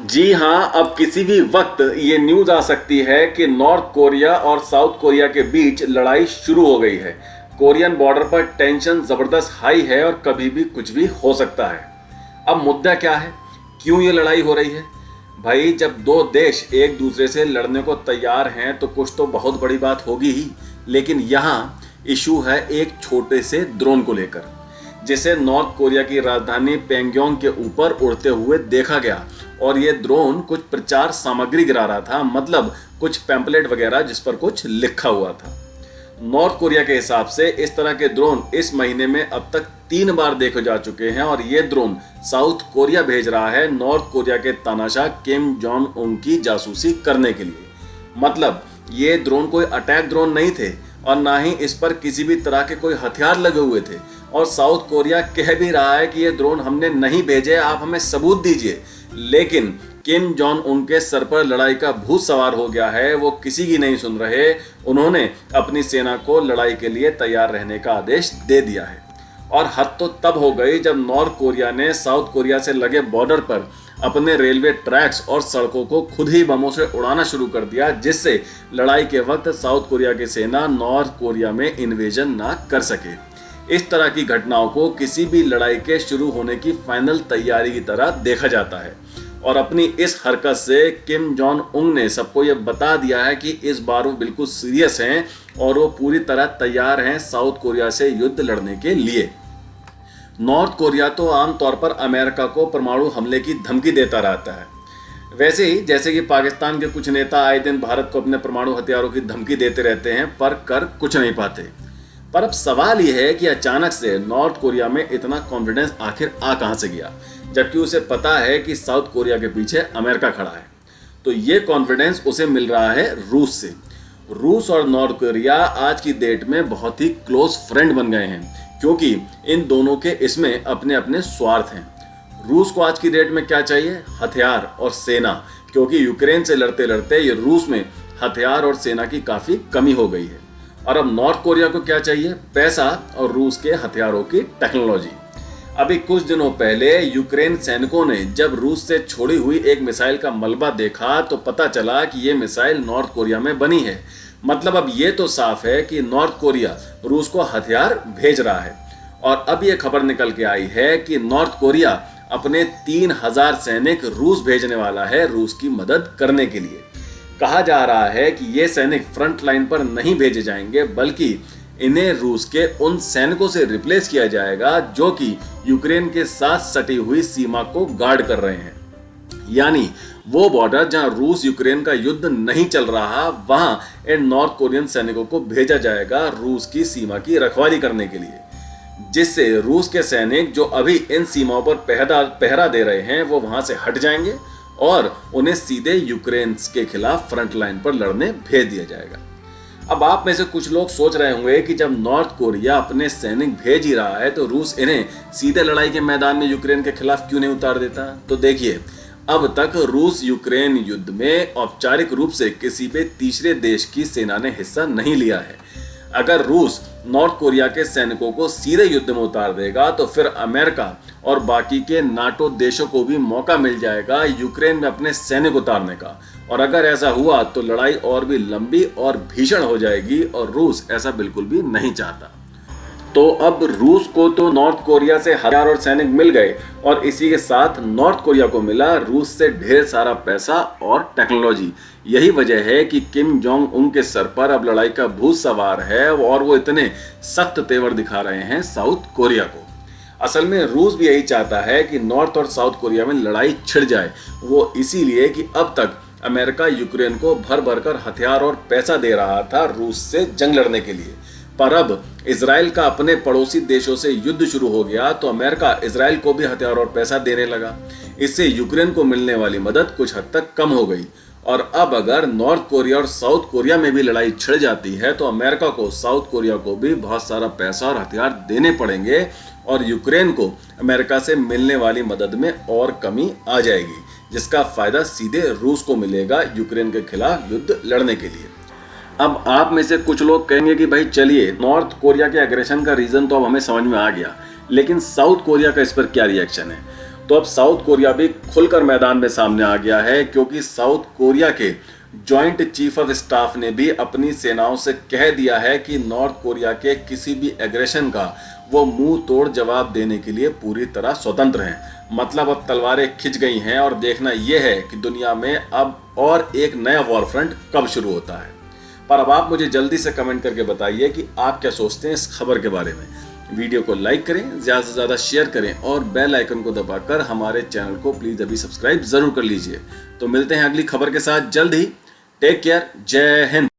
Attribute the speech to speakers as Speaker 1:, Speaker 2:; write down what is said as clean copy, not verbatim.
Speaker 1: जी हाँ, अब किसी भी वक्त ये न्यूज़ आ सकती है कि नॉर्थ कोरिया और साउथ कोरिया के बीच लड़ाई शुरू हो गई है। कोरियन बॉर्डर पर टेंशन ज़बरदस्त हाई है और कभी भी कुछ भी हो सकता है। अब मुद्दा क्या है? क्यों ये लड़ाई हो रही है? भाई, जब दो देश एक दूसरे से लड़ने को तैयार हैं तो कुछ तो बहुत बड़ी बात होगी ही। लेकिन यहाँ इशू है एक छोटे से ड्रोन को लेकर, जिसे नॉर्थ कोरिया की राजधानी पेंगयोंग के ऊपर उड़ते हुए देखा गया। और ये ड्रोन कुछ प्रचार सामग्री गिरा रहा था, मतलब कुछ पैम्पलेट वगैरह जिस पर कुछ लिखा हुआ था। नॉर्थ कोरिया के हिसाब से इस तरह के ड्रोन इस महीने में अब तक 3 बार देखे जा चुके हैं और ये ड्रोन साउथ कोरिया भेज रहा है नॉर्थ कोरिया के तानाशाह किम जोंग उन की जासूसी करने के लिए। मतलब ये ड्रोन कोई अटैक ड्रोन नहीं थे और ना ही इस पर किसी भी तरह के कोई हथियार लगे हुए थे। और साउथ कोरिया कह भी रहा है कि ये ड्रोन हमने नहीं भेजे, आप हमें सबूत दीजिए। लेकिन किम जोंग उन के सर पर लड़ाई का भूत सवार हो गया है, वो किसी की नहीं सुन रहे। उन्होंने अपनी सेना को लड़ाई के लिए तैयार रहने का आदेश दे दिया है। और हद तो तब हो गई जब नॉर्थ कोरिया ने साउथ कोरिया से लगे बॉर्डर पर अपने रेलवे ट्रैक्स और सड़कों को खुद ही बमों से उड़ाना शुरू कर दिया, जिससे लड़ाई के वक्त साउथ कोरिया की सेना नॉर्थ कोरिया में इन्वेजन ना कर सके। इस तरह की घटनाओं को किसी भी लड़ाई के शुरू होने की फाइनल तैयारी की तरह देखा जाता है। और अपनी इस हरकत से किम जोंग उन ने सबको ये बता दिया है कि इस बार वो बिल्कुल सीरियस हैं और वो पूरी तरह तैयार हैं साउथ कोरिया से युद्ध लड़ने के लिए। नॉर्थ कोरिया तो आमतौर पर अमेरिका को परमाणु हमले की धमकी देता रहता है, वैसे ही जैसे कि पाकिस्तान के कुछ नेता आए दिन भारत को अपने परमाणु हथियारों की धमकी देते रहते हैं, पर कर कुछ नहीं पाते। पर अब सवाल यह है कि अचानक से नॉर्थ कोरिया में इतना कॉन्फिडेंस आखिर आ कहां से गया, जबकि उसे पता है कि साउथ कोरिया के पीछे अमेरिका खड़ा है। तो ये कॉन्फिडेंस उसे मिल रहा है रूस से। रूस और नॉर्थ कोरिया आज की डेट में बहुत ही क्लोज फ्रेंड बन गए हैं, क्योंकि इन दोनों के इसमें अपने अपने स्वार्थ हैं। रूस को आज की डेट में क्या चाहिए? हथियार और सेना, क्योंकि यूक्रेन से लड़ते लड़ते ये रूस में हथियार और सेना की काफी कमी हो गई है। और अब नॉर्थ कोरिया को क्या चाहिए? पैसा और रूस के हथियारों की टेक्नोलॉजी। अभी कुछ दिनों पहले यूक्रेन सैनिकों ने जब रूस से छोड़ी हुई एक मिसाइल का मलबा देखा तो पता चला कि ये मिसाइल नॉर्थ कोरिया में बनी है। मतलब अब ये तो साफ है कि नॉर्थ कोरिया रूस को हथियार भेज रहा है। और अब ये खबर निकल के आई है कि नॉर्थ कोरिया अपने 3000 सैनिक रूस भेजने वाला है रूस की मदद करने के लिए। कहा जा रहा है कि ये सैनिक फ्रंट लाइन पर नहीं भेजे जाएंगे, बल्कि इन्हें रूस के उन सैनिकों से रिप्लेस किया जाएगा जो कि यूक्रेन के साथ सटी हुई सीमा को गार्ड कर रहे हैं। यानी वो बॉर्डर जहां रूस यूक्रेन का युद्ध नहीं चल रहा, वहां इन नॉर्थ कोरियन सैनिकों को भेजा जाएगा रूस की सीमा की रखवाली करने के लिए, जिससे रूस के सैनिक जो अभी इन सीमाओं पर पहरा दे रहे हैं वो वहां से हट जाएंगे और उन्हें सीधे यूक्रेन के खिलाफ फ्रंट लाइन पर लड़ने भेज दिया जाएगा। अब आप में से कुछ लोग सोच रहे होंगे कि जब नॉर्थ कोरिया अपने सैनिक भेज ही रहा है तो रूस इन्हें सीधे लड़ाई के मैदान में यूक्रेन के खिलाफ क्यों नहीं उतार देता? तो देखिए, अब तक रूस यूक्रेन युद्ध में औपचारिक रूप से किसी भी तीसरे देश की सेना ने हिस्सा नहीं लिया है। अगर रूस नॉर्थ कोरिया के सैनिकों को सीधे युद्ध में उतार देगा तो फिर अमेरिका और बाकी के नाटो देशों को भी मौका मिल जाएगा यूक्रेन में अपने सैनिक उतारने का। और अगर ऐसा हुआ तो लड़ाई और भी लंबी और भीषण हो जाएगी और रूस ऐसा बिल्कुल भी नहीं चाहता। तो अब रूस को तो नॉर्थ कोरिया से हथियार और सैनिक मिल गए और इसी के साथ नॉर्थ कोरिया को मिला रूस से ढेर सारा पैसा और टेक्नोलॉजी। यही वजह है कि किम जोंग उन के सर पर अब लड़ाई का भूत सवार है और वो इतने सख्त तेवर दिखा रहे हैं साउथ कोरिया को। असल में रूस भी यही चाहता है कि नॉर्थ और साउथ कोरिया में लड़ाई छिड़ जाए, वो इसीलिए कि अब तक अमेरिका यूक्रेन को भर भर कर हथियार और पैसा दे रहा था रूस से जंग लड़ने के लिए। पर अब इजराइल का अपने पड़ोसी देशों से युद्ध शुरू हो गया तो अमेरिका इजराइल को भी हथियार और पैसा देने लगा। इससे यूक्रेन को मिलने वाली मदद कुछ हद तक कम हो गई। और अब अगर नॉर्थ कोरिया और साउथ कोरिया में भी लड़ाई छिड़ जाती है तो अमेरिका को साउथ कोरिया को भी बहुत सारा पैसा और हथियार देने पड़ेंगे और यूक्रेन को अमेरिका से मिलने वाली मदद में और कमी आ जाएगी, जिसका फायदा सीधे रूस को मिलेगा यूक्रेन के खिलाफ युद्ध लड़ने के लिए। अब आप में से कुछ लोग कहेंगे कि भाई चलिए, नॉर्थ कोरिया के एग्रेशन का रीजन तो अब हमें समझ में आ गया, लेकिन साउथ कोरिया का इस पर क्या रिएक्शन है? तो अब साउथ कोरिया भी खुलकर मैदान में सामने आ गया है, क्योंकि साउथ कोरिया के जॉइंट चीफ ऑफ स्टाफ ने भी अपनी सेनाओं से कह दिया है कि नॉर्थ कोरिया के किसी भी एग्रेशन का वो मुंह तोड़ जवाब देने के लिए पूरी तरह स्वतंत्र हैं। मतलब अब तलवारें खिंच गई हैं और देखना यह है कि दुनिया में अब और एक नया वॉर फ्रंट कब शुरू होता है। पर अब आप मुझे जल्दी से कमेंट करके बताइए कि आप क्या सोचते हैं इस खबर के बारे में। वीडियो को लाइक करें, ज़्यादा से ज़्यादा शेयर करें और बेल आइकन को दबाकर हमारे चैनल को प्लीज़ अभी सब्सक्राइब ज़रूर कर लीजिए। तो मिलते हैं अगली खबर के साथ जल्द ही। टेक केयर, जय हिंद।